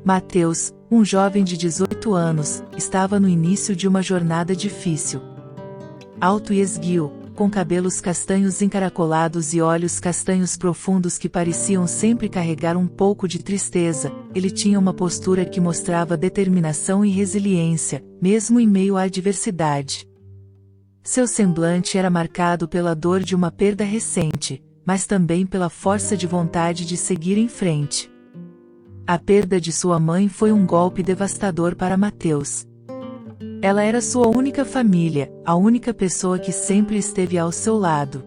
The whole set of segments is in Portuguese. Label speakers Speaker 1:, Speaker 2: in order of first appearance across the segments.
Speaker 1: Mateus, um jovem de 18 anos, estava no início de uma jornada difícil. Alto e esguio, com cabelos castanhos encaracolados e olhos castanhos profundos que pareciam sempre carregar um pouco de tristeza, ele tinha uma postura que mostrava determinação e resiliência, mesmo em meio à adversidade. Seu semblante era marcado pela dor de uma perda recente, mas também pela força de vontade de seguir em frente. A perda de sua mãe foi um golpe devastador para Mateus. Ela era sua única família, a única pessoa que sempre esteve ao seu lado.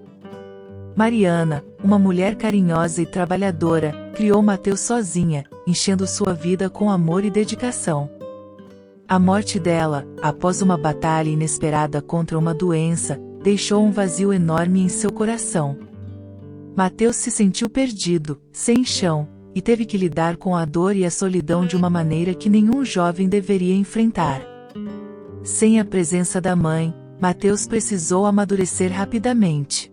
Speaker 1: Mariana, uma mulher carinhosa e trabalhadora, criou Mateus sozinha, enchendo sua vida com amor e dedicação. A morte dela, após uma batalha inesperada contra uma doença, deixou um vazio enorme em seu coração. Mateus se sentiu perdido, sem chão, e teve que lidar com a dor e a solidão de uma maneira que nenhum jovem deveria enfrentar. Sem a presença da mãe, Mateus precisou amadurecer rapidamente.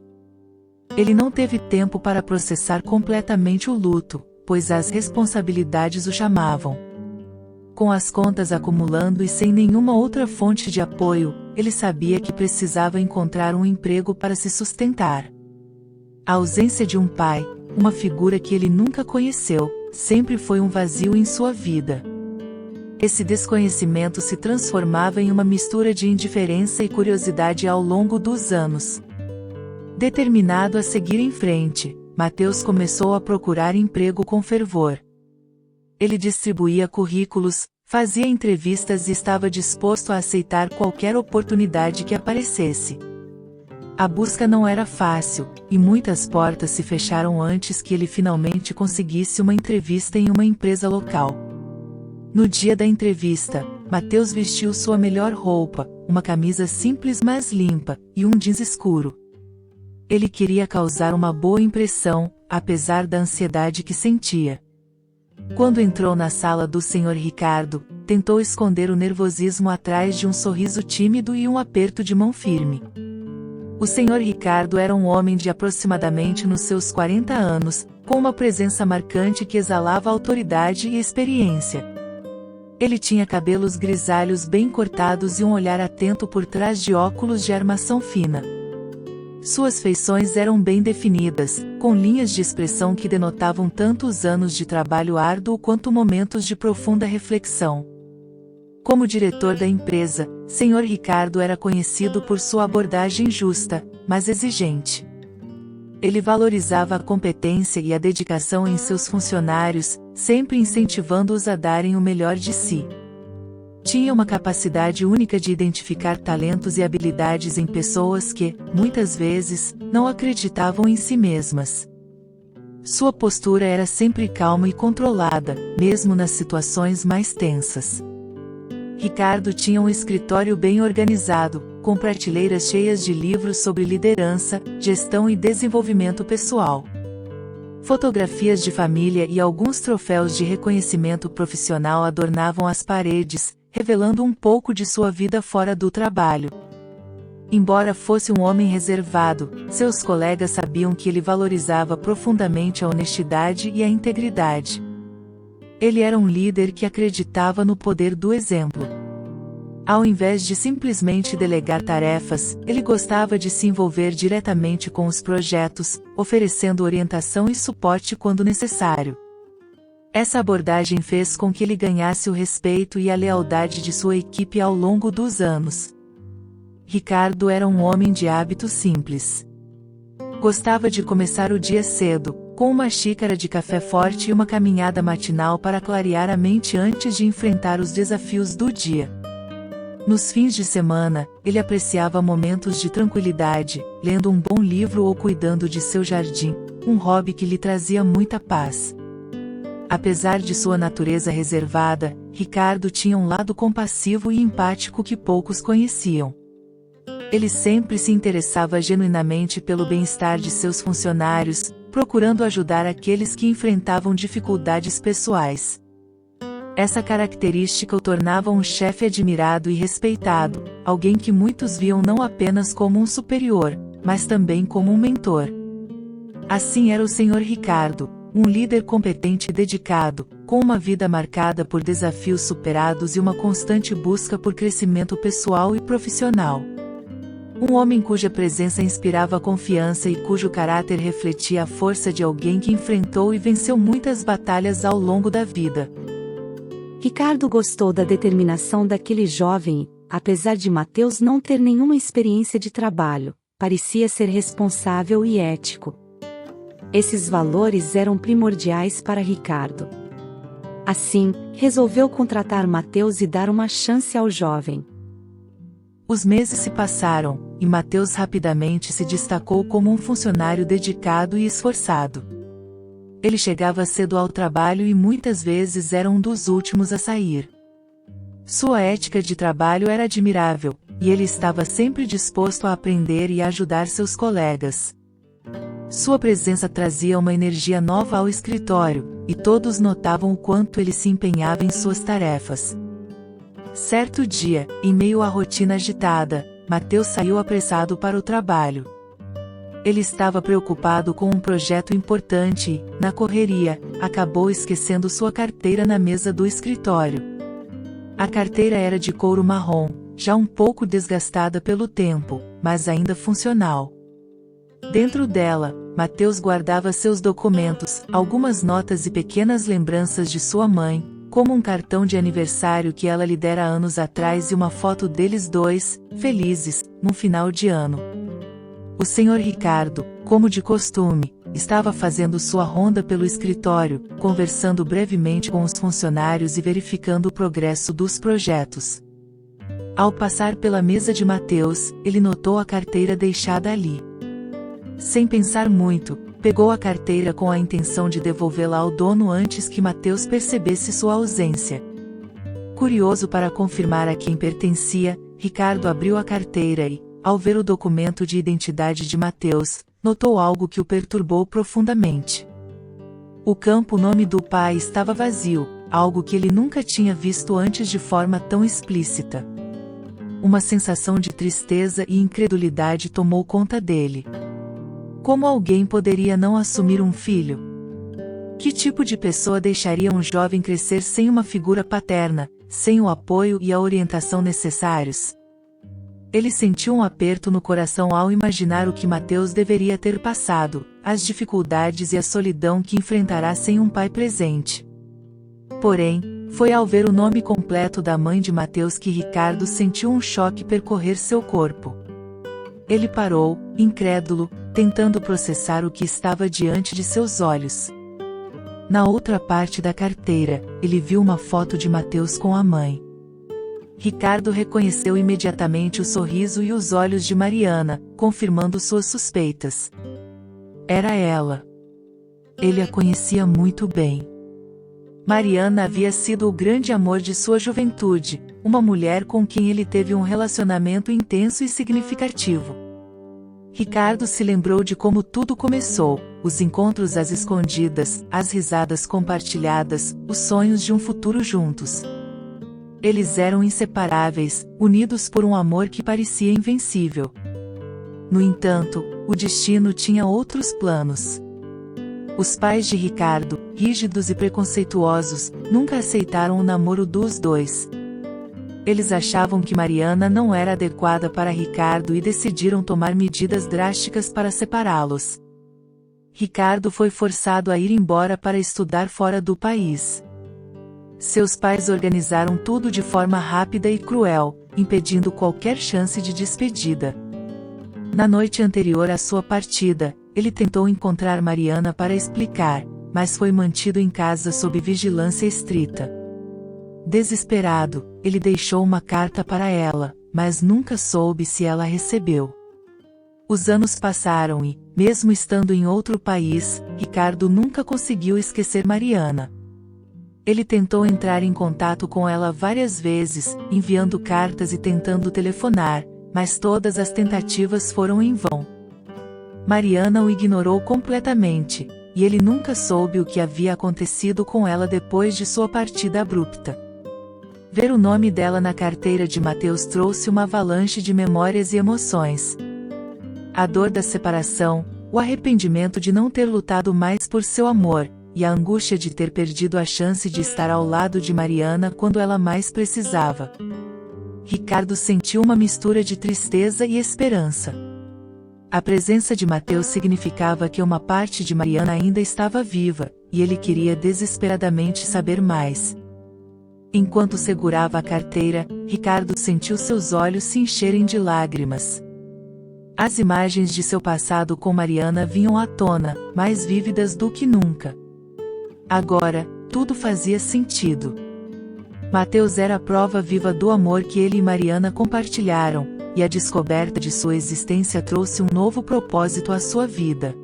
Speaker 1: Ele não teve tempo para processar completamente o luto, pois as responsabilidades o chamavam. Com as contas acumulando e sem nenhuma outra fonte de apoio, ele sabia que precisava encontrar um emprego para se sustentar. A ausência de um pai, uma figura que ele nunca conheceu, sempre foi um vazio em sua vida. Esse desconhecimento se transformava em uma mistura de indiferença e curiosidade ao longo dos anos. Determinado a seguir em frente, Mateus começou a procurar emprego com fervor. Ele distribuía currículos, fazia entrevistas e estava disposto a aceitar qualquer oportunidade que aparecesse. A busca não era fácil, e muitas portas se fecharam antes que ele finalmente conseguisse uma entrevista em uma empresa local. No dia da entrevista, Mateus vestiu sua melhor roupa, uma camisa simples mas limpa, e um jeans escuro. Ele queria causar uma boa impressão, apesar da ansiedade que sentia. Quando entrou na sala do Sr. Ricardo, tentou esconder o nervosismo atrás de um sorriso tímido e um aperto de mão firme. O Sr. Ricardo era um homem de aproximadamente nos seus 40 anos, com uma presença marcante que exalava autoridade e experiência. Ele tinha cabelos grisalhos bem cortados e um olhar atento por trás de óculos de armação fina. Suas feições eram bem definidas, com linhas de expressão que denotavam tanto os anos de trabalho árduo quanto momentos de profunda reflexão. Como diretor da empresa, Sr. Ricardo era conhecido por sua abordagem justa, mas exigente. Ele valorizava a competência e a dedicação em seus funcionários, sempre incentivando-os a darem o melhor de si. Tinha uma capacidade única de identificar talentos e habilidades em pessoas que, muitas vezes, não acreditavam em si mesmas. Sua postura era sempre calma e controlada, mesmo nas situações mais tensas. Ricardo tinha um escritório bem organizado, com prateleiras cheias de livros sobre liderança, gestão e desenvolvimento pessoal. Fotografias de família e alguns troféus de reconhecimento profissional adornavam as paredes, revelando um pouco de sua vida fora do trabalho. Embora fosse um homem reservado, seus colegas sabiam que ele valorizava profundamente a honestidade e a integridade. Ele era um líder que acreditava no poder do exemplo. Ao invés de simplesmente delegar tarefas, ele gostava de se envolver diretamente com os projetos, oferecendo orientação e suporte quando necessário. Essa abordagem fez com que ele ganhasse o respeito e a lealdade de sua equipe ao longo dos anos. Ricardo era um homem de hábitos simples. Gostava de começar o dia cedo, com uma xícara de café forte e uma caminhada matinal para clarear a mente antes de enfrentar os desafios do dia. Nos fins de semana, ele apreciava momentos de tranquilidade, lendo um bom livro ou cuidando de seu jardim, um hobby que lhe trazia muita paz. Apesar de sua natureza reservada, Ricardo tinha um lado compassivo e empático que poucos conheciam. Ele sempre se interessava genuinamente pelo bem-estar de seus funcionários, procurando ajudar aqueles que enfrentavam dificuldades pessoais. Essa característica o tornava um chefe admirado e respeitado, alguém que muitos viam não apenas como um superior, mas também como um mentor. Assim era o Sr. Ricardo, um líder competente e dedicado, com uma vida marcada por desafios superados e uma constante busca por crescimento pessoal e profissional. Um homem cuja presença inspirava confiança e cujo caráter refletia a força de alguém que enfrentou e venceu muitas batalhas ao longo da vida.
Speaker 2: Ricardo gostou da determinação daquele jovem, apesar de Mateus não ter nenhuma experiência de trabalho, parecia ser responsável e ético. Esses valores eram primordiais para Ricardo. Assim, resolveu contratar Mateus e dar uma chance ao jovem.
Speaker 1: Os meses se passaram, e Mateus rapidamente se destacou como um funcionário dedicado e esforçado. Ele chegava cedo ao trabalho e muitas vezes era um dos últimos a sair. Sua ética de trabalho era admirável, e ele estava sempre disposto a aprender e a ajudar seus colegas. Sua presença trazia uma energia nova ao escritório, e todos notavam o quanto ele se empenhava em suas tarefas. Certo dia, em meio à rotina agitada, Mateus saiu apressado para o trabalho. Ele estava preocupado com um projeto importante e, na correria, acabou esquecendo sua carteira na mesa do escritório. A carteira era de couro marrom, já um pouco desgastada pelo tempo, mas ainda funcional. Dentro dela, Mateus guardava seus documentos, algumas notas e pequenas lembranças de sua mãe, como um cartão de aniversário que ela lhe dera anos atrás e uma foto deles dois, felizes, num final de ano. O Sr. Ricardo, como de costume, estava fazendo sua ronda pelo escritório, conversando brevemente com os funcionários e verificando o progresso dos projetos. Ao passar pela mesa de Mateus, ele notou a carteira deixada ali. Sem pensar muito, pegou a carteira com a intenção de devolvê-la ao dono antes que Mateus percebesse sua ausência. Curioso para confirmar a quem pertencia, Ricardo abriu a carteira e, ao ver o documento de identidade de Mateus, notou algo que o perturbou profundamente. O campo nome do pai estava vazio, algo que ele nunca tinha visto antes de forma tão explícita. Uma sensação de tristeza e incredulidade tomou conta dele. Como alguém poderia não assumir um filho? Que tipo de pessoa deixaria um jovem crescer sem uma figura paterna, sem o apoio e a orientação necessários? Ele sentiu um aperto no coração ao imaginar o que Mateus deveria ter passado, as dificuldades e a solidão que enfrentará sem um pai presente. Porém, foi ao ver o nome completo da mãe de Mateus que Ricardo sentiu um choque percorrer seu corpo. Ele parou, incrédulo, tentando processar o que estava diante de seus olhos. Na outra parte da carteira, ele viu uma foto de Mateus com a mãe. Ricardo reconheceu imediatamente o sorriso e os olhos de Mariana, confirmando suas suspeitas. Era ela. Ele a conhecia muito bem. Mariana havia sido o grande amor de sua juventude, uma mulher com quem ele teve um relacionamento intenso e significativo. Ricardo se lembrou de como tudo começou, os encontros às escondidas, as risadas compartilhadas, os sonhos de um futuro juntos. Eles eram inseparáveis, unidos por um amor que parecia invencível. No entanto, o destino tinha outros planos. Os pais de Ricardo, rígidos e preconceituosos, nunca aceitaram o namoro dos dois. Eles achavam que Mariana não era adequada para Ricardo e decidiram tomar medidas drásticas para separá-los. Ricardo foi forçado a ir embora para estudar fora do país. Seus pais organizaram tudo de forma rápida e cruel, impedindo qualquer chance de despedida. Na noite anterior à sua partida, ele tentou encontrar Mariana para explicar, mas foi mantido em casa sob vigilância estrita. Desesperado, ele deixou uma carta para ela, mas nunca soube se ela a recebeu. Os anos passaram e, mesmo estando em outro país, Ricardo nunca conseguiu esquecer Mariana. Ele tentou entrar em contato com ela várias vezes, enviando cartas e tentando telefonar, mas todas as tentativas foram em vão. Mariana o ignorou completamente, e ele nunca soube o que havia acontecido com ela depois de sua partida abrupta. Ver o nome dela na carteira de Mateus trouxe uma avalanche de memórias e emoções. A dor da separação, o arrependimento de não ter lutado mais por seu amor, e a angústia de ter perdido a chance de estar ao lado de Mariana quando ela mais precisava. Ricardo sentiu uma mistura de tristeza e esperança. A presença de Mateus significava que uma parte de Mariana ainda estava viva, e ele queria desesperadamente saber mais. Enquanto segurava a carteira, Ricardo sentiu seus olhos se encherem de lágrimas. As imagens de seu passado com Mariana vinham à tona, mais vívidas do que nunca. Agora, tudo fazia sentido. Mateus era a prova viva do amor que ele e Mariana compartilharam, e a descoberta de sua existência trouxe um novo propósito à sua vida.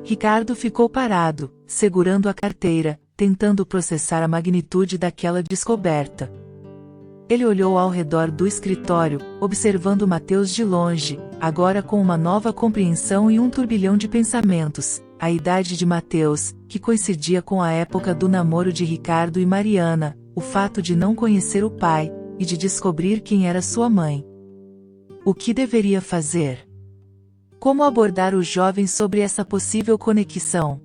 Speaker 1: Ricardo ficou parado, segurando a carteira, tentando processar a magnitude daquela descoberta. Ele olhou ao redor do escritório, observando Mateus de longe, agora com uma nova compreensão e um turbilhão de pensamentos. A idade de Mateus, que coincidia com a época do namoro de Ricardo e Mariana, o fato de não conhecer o pai, e de descobrir quem era sua mãe. O que deveria fazer? Como abordar os jovens sobre essa possível conexão?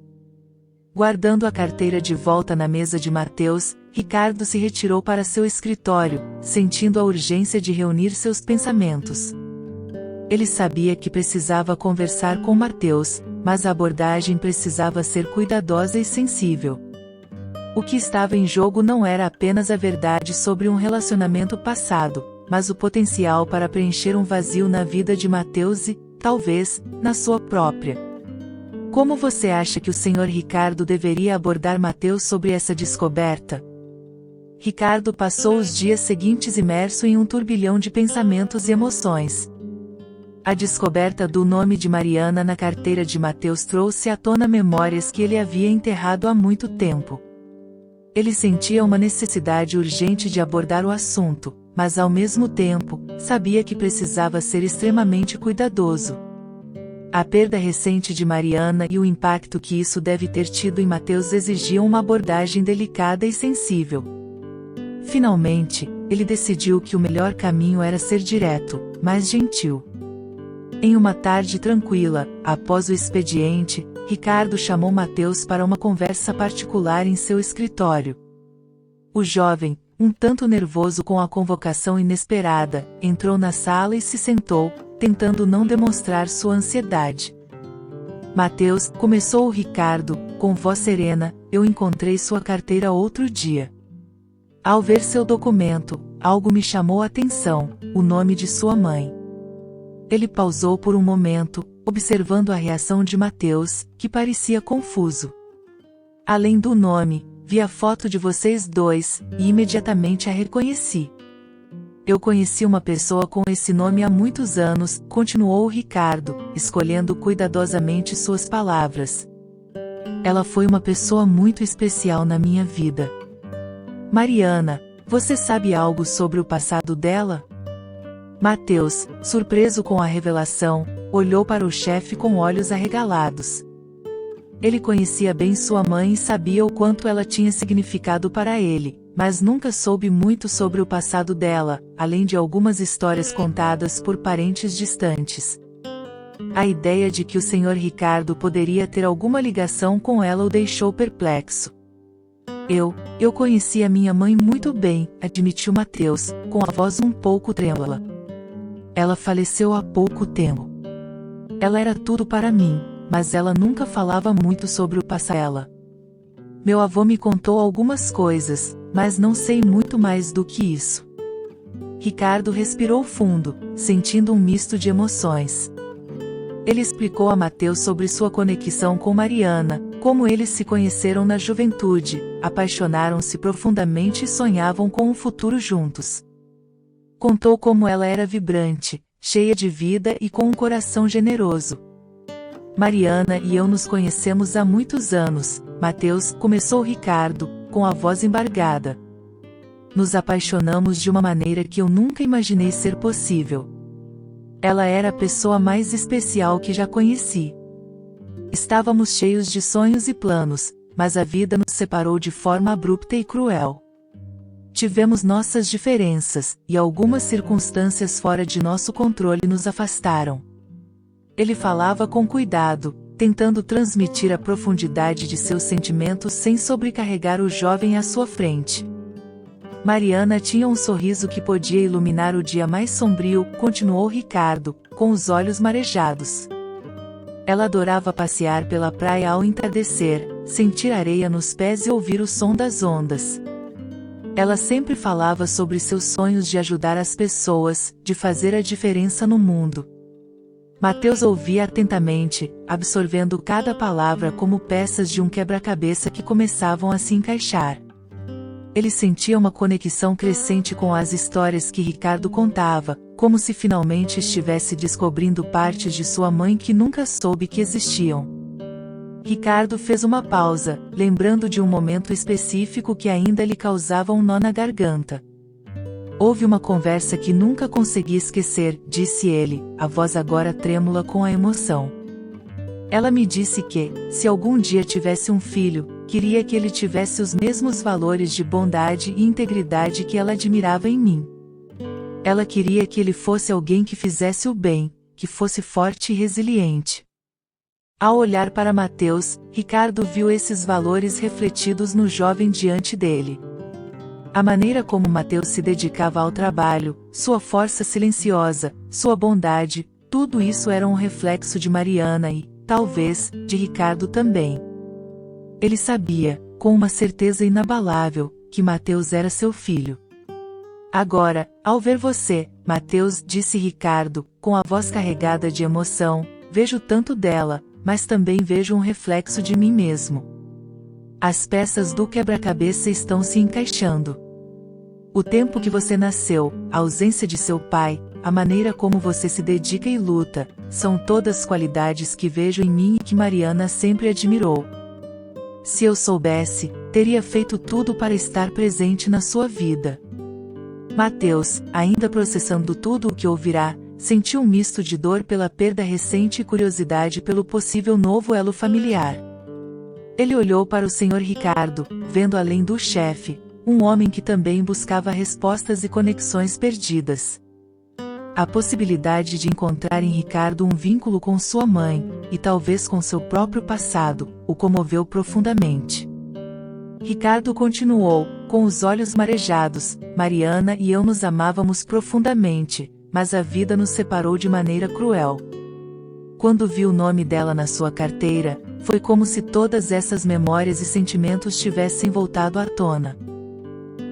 Speaker 1: Guardando a carteira de volta na mesa de Mateus, Ricardo se retirou para seu escritório, sentindo a urgência de reunir seus pensamentos. Ele sabia que precisava conversar com Mateus, mas a abordagem precisava ser cuidadosa e sensível. O que estava em jogo não era apenas a verdade sobre um relacionamento passado, mas o potencial para preencher um vazio na vida de Mateus e, talvez, na sua própria. Como você acha que o Sr. Ricardo deveria abordar Mateus sobre essa descoberta? Ricardo passou os dias seguintes imerso em um turbilhão de pensamentos e emoções. A descoberta do nome de Mariana na carteira de Mateus trouxe à tona memórias que ele havia enterrado há muito tempo. Ele sentia uma necessidade urgente de abordar o assunto, mas ao mesmo tempo, sabia que precisava ser extremamente cuidadoso. A perda recente de Mariana e o impacto que isso deve ter tido em Mateus exigiam uma abordagem delicada e sensível. Finalmente, ele decidiu que o melhor caminho era ser direto, mas gentil. Em uma tarde tranquila, após o expediente, Ricardo chamou Mateus para uma conversa particular em seu escritório. O jovem, um tanto nervoso com a convocação inesperada, entrou na sala e se sentou, tentando não demonstrar sua ansiedade. Mateus, começou o Ricardo, com voz serena, eu encontrei sua carteira outro dia. Ao ver seu documento, algo me chamou a atenção, o nome de sua mãe. Ele pausou por um momento, observando a reação de Mateus, que parecia confuso. Além do nome, vi a foto de vocês dois, e imediatamente a reconheci. Eu conheci uma pessoa com esse nome há muitos anos, continuou Ricardo, escolhendo cuidadosamente suas palavras. Ela foi uma pessoa muito especial na minha vida. Mariana, você sabe algo sobre o passado dela? Mateus, surpreso com a revelação, olhou para o chefe com olhos arregalados. Ele conhecia bem sua mãe e sabia o quanto ela tinha significado para ele, mas nunca soube muito sobre o passado dela, além de algumas histórias contadas por parentes distantes. A ideia de que o Sr. Ricardo poderia ter alguma ligação com ela o deixou perplexo. Eu conhecia minha mãe muito bem, admitiu Mateus, com a voz um pouco trêmula. Ela faleceu há pouco tempo. Ela era tudo para mim, mas ela nunca falava muito sobre o passado dela. Meu avô me contou algumas coisas, mas não sei muito mais do que isso. Ricardo respirou fundo, sentindo um misto de emoções. Ele explicou a Mateus sobre sua conexão com Mariana, como eles se conheceram na juventude, apaixonaram-se profundamente e sonhavam com um futuro juntos. Contou como ela era vibrante, cheia de vida e com um coração generoso. Mariana e eu nos conhecemos há muitos anos, Mateus, começou Ricardo, com a voz embargada. Nos apaixonamos de uma maneira que eu nunca imaginei ser possível. Ela era a pessoa mais especial que já conheci. Estávamos cheios de sonhos e planos, mas a vida nos separou de forma abrupta e cruel. Tivemos nossas diferenças, e algumas circunstâncias fora de nosso controle nos afastaram. Ele falava com cuidado, tentando transmitir a profundidade de seus sentimentos sem sobrecarregar o jovem à sua frente. Mariana tinha um sorriso que podia iluminar o dia mais sombrio, continuou Ricardo, com os olhos marejados. Ela adorava passear pela praia ao entardecer, sentir areia nos pés e ouvir o som das ondas. Ela sempre falava sobre seus sonhos de ajudar as pessoas, de fazer a diferença no mundo. Mateus ouvia atentamente, absorvendo cada palavra como peças de um quebra-cabeça que começavam a se encaixar. Ele sentia uma conexão crescente com as histórias que Ricardo contava, como se finalmente estivesse descobrindo partes de sua mãe que nunca soube que existiam. Ricardo fez uma pausa, lembrando de um momento específico que ainda lhe causava um nó na garganta. Houve uma conversa que nunca consegui esquecer, disse ele, a voz agora trêmula com a emoção. Ela me disse que, se algum dia tivesse um filho, queria que ele tivesse os mesmos valores de bondade e integridade que ela admirava em mim. Ela queria que ele fosse alguém que fizesse o bem, que fosse forte e resiliente. Ao olhar para Mateus, Ricardo viu esses valores refletidos no jovem diante dele. A maneira como Mateus se dedicava ao trabalho, sua força silenciosa, sua bondade, tudo isso era um reflexo de Mariana e, talvez, de Ricardo também. Ele sabia, com uma certeza inabalável, que Mateus era seu filho. Agora, ao ver você, Mateus, disse Ricardo, com a voz carregada de emoção, vejo tanto dela, mas também vejo um reflexo de mim mesmo. As peças do quebra-cabeça estão se encaixando. O tempo que você nasceu, a ausência de seu pai, a maneira como você se dedica e luta, são todas qualidades que vejo em mim e que Mariana sempre admirou. Se eu soubesse, teria feito tudo para estar presente na sua vida. Mateus, ainda processando tudo o que ouvirá, sentiu um misto de dor pela perda recente e curiosidade pelo possível novo elo familiar. Ele olhou para o Sr. Ricardo, vendo além do chefe, um homem que também buscava respostas e conexões perdidas. A possibilidade de encontrar em Ricardo um vínculo com sua mãe, e talvez com seu próprio passado, o comoveu profundamente. Ricardo continuou, com os olhos marejados, Mariana e eu nos amávamos profundamente, mas a vida nos separou de maneira cruel. Quando vi o nome dela na sua carteira, foi como se todas essas memórias e sentimentos tivessem voltado à tona.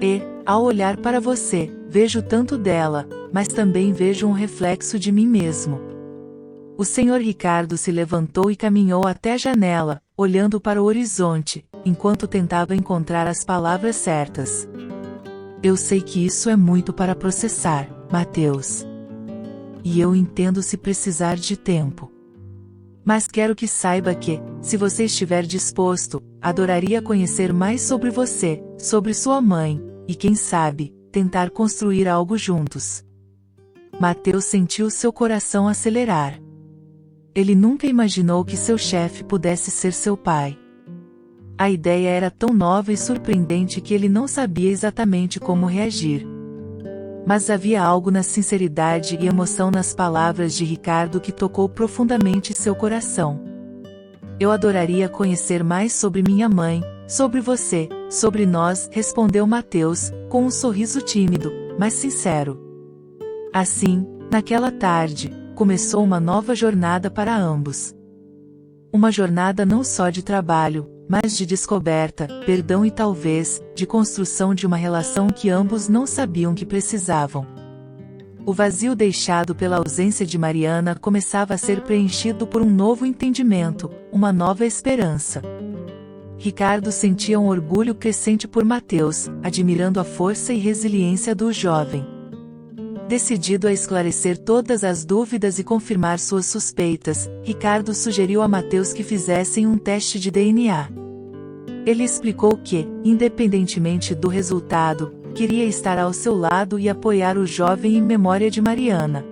Speaker 1: E, ao olhar para você, vejo tanto dela, mas também vejo um reflexo de mim mesmo. O Sr. Ricardo se levantou e caminhou até a janela, olhando para o horizonte, enquanto tentava encontrar as palavras certas. Eu sei que isso é muito para processar, Mateus. E eu entendo se precisar de tempo. Mas quero que saiba que, se você estiver disposto, adoraria conhecer mais sobre você, sobre sua mãe, e quem sabe, tentar construir algo juntos. Mateus sentiu seu coração acelerar. Ele nunca imaginou que seu chefe pudesse ser seu pai. A ideia era tão nova e surpreendente que ele não sabia exatamente como reagir. Mas havia algo na sinceridade e emoção nas palavras de Ricardo que tocou profundamente seu coração. Eu adoraria conhecer mais sobre minha mãe, sobre você, sobre nós, respondeu Mateus, com um sorriso tímido, mas sincero. Assim, naquela tarde, começou uma nova jornada para ambos. Uma jornada não só de trabalho, mas de descoberta, perdão e talvez, de construção de uma relação que ambos não sabiam que precisavam. O vazio deixado pela ausência de Mariana começava a ser preenchido por um novo entendimento, uma nova esperança. Ricardo sentia um orgulho crescente por Mateus, admirando a força e resiliência do jovem. Decidido a esclarecer todas as dúvidas e confirmar suas suspeitas, Ricardo sugeriu a Mateus que fizessem um teste de DNA. Ele explicou que, independentemente do resultado, queria estar ao seu lado e apoiar o jovem em memória de Mariana.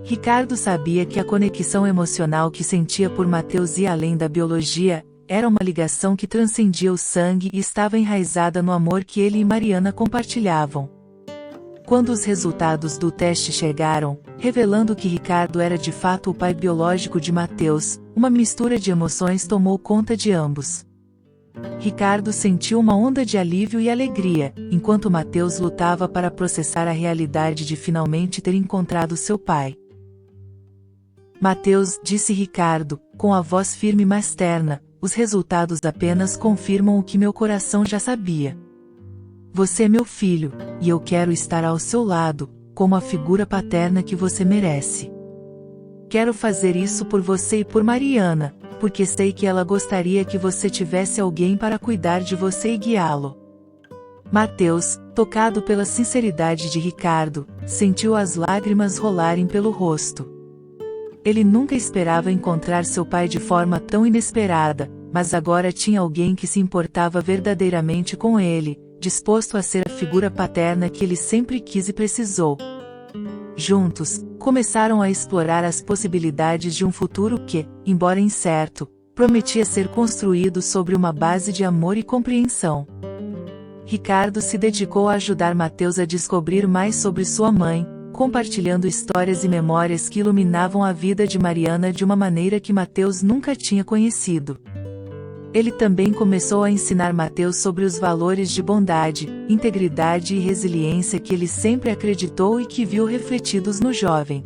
Speaker 1: Ricardo sabia que a conexão emocional que sentia por Mateus ia além da biologia, era uma ligação que transcendia o sangue e estava enraizada no amor que ele e Mariana compartilhavam. Quando os resultados do teste chegaram, revelando que Ricardo era de fato o pai biológico de Mateus, Uma mistura de emoções tomou conta de ambos. Ricardo sentiu uma onda de alívio e alegria, enquanto Mateus lutava para processar a realidade de finalmente ter encontrado seu pai. Mateus, disse Ricardo, com a voz firme mas terna, os resultados apenas confirmam o que meu coração já sabia. Você é meu filho, e eu quero estar ao seu lado, como a figura paterna que você merece. Quero fazer isso por você e por Mariana, porque sei que ela gostaria que você tivesse alguém para cuidar de você e guiá-lo. Mateus, tocado pela sinceridade de Ricardo, sentiu as lágrimas rolarem pelo rosto. Ele nunca esperava encontrar seu pai de forma tão inesperada, mas agora tinha alguém que se importava verdadeiramente com ele, disposto a ser a figura paterna que ele sempre quis e precisou. Juntos, começaram a explorar as possibilidades de um futuro que, embora incerto, prometia ser construído sobre uma base de amor e compreensão. Ricardo se dedicou a ajudar Mateus a descobrir mais sobre sua mãe, compartilhando histórias e memórias que iluminavam a vida de Mariana de uma maneira que Mateus nunca tinha conhecido. Ele também começou a ensinar Mateus sobre os valores de bondade, integridade e resiliência que ele sempre acreditou e que viu refletidos no jovem.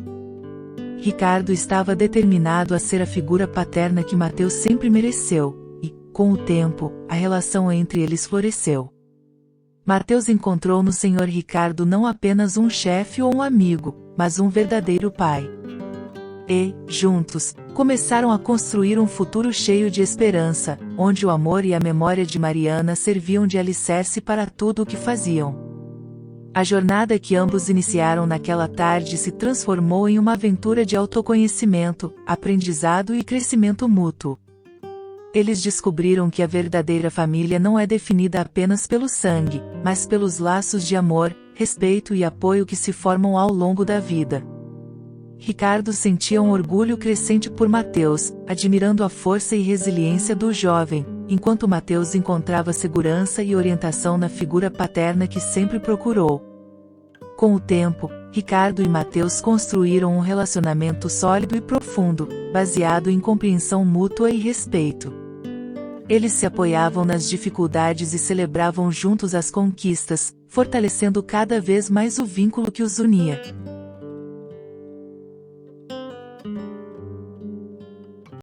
Speaker 1: Ricardo estava determinado a ser a figura paterna que Mateus sempre mereceu, e, com o tempo, a relação entre eles floresceu. Mateus encontrou no Senhor Ricardo não apenas um chefe ou um amigo, mas um verdadeiro pai. E, juntos, começaram a construir um futuro cheio de esperança, onde o amor e a memória de Mariana serviam de alicerce para tudo o que faziam. A jornada que ambos iniciaram naquela tarde se transformou em uma aventura de autoconhecimento, aprendizado e crescimento mútuo. Eles descobriram que a verdadeira família não é definida apenas pelo sangue, mas pelos laços de amor, respeito e apoio que se formam ao longo da vida. Ricardo sentia um orgulho crescente por Mateus, admirando a força e resiliência do jovem, enquanto Mateus encontrava segurança e orientação na figura paterna que sempre procurou. Com o tempo, Ricardo e Mateus construíram um relacionamento sólido e profundo, baseado em compreensão mútua e respeito. Eles se apoiavam nas dificuldades e celebravam juntos as conquistas, fortalecendo cada vez mais o vínculo que os unia.